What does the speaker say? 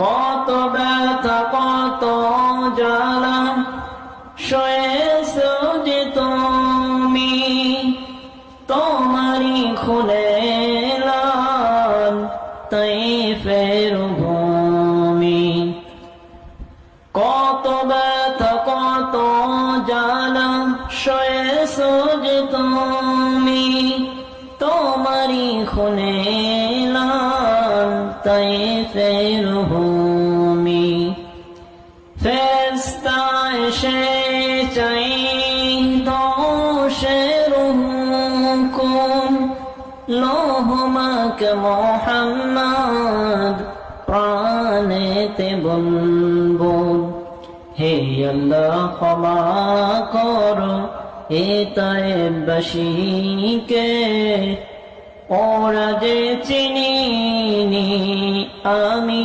কত ব্যথা কত জ্বালা সয়েছো যে তুমি, তোমারি খুলে লাল তাইফের ভূমি। কত ব্যথা কত জ্বালা সয়েছো যে তুমি, তোমারি খুলে লাল তাইফের ভূমি। ফেরেশতা এসে চাই ধ্বংসের হুকুম, লোহমাকে মোহাম্মদ প্রাণেতে বলবো, হে আল্লাহ ক্ষমা করো এ তায়েববাসীকে, ওরা যে চিনিনি আমি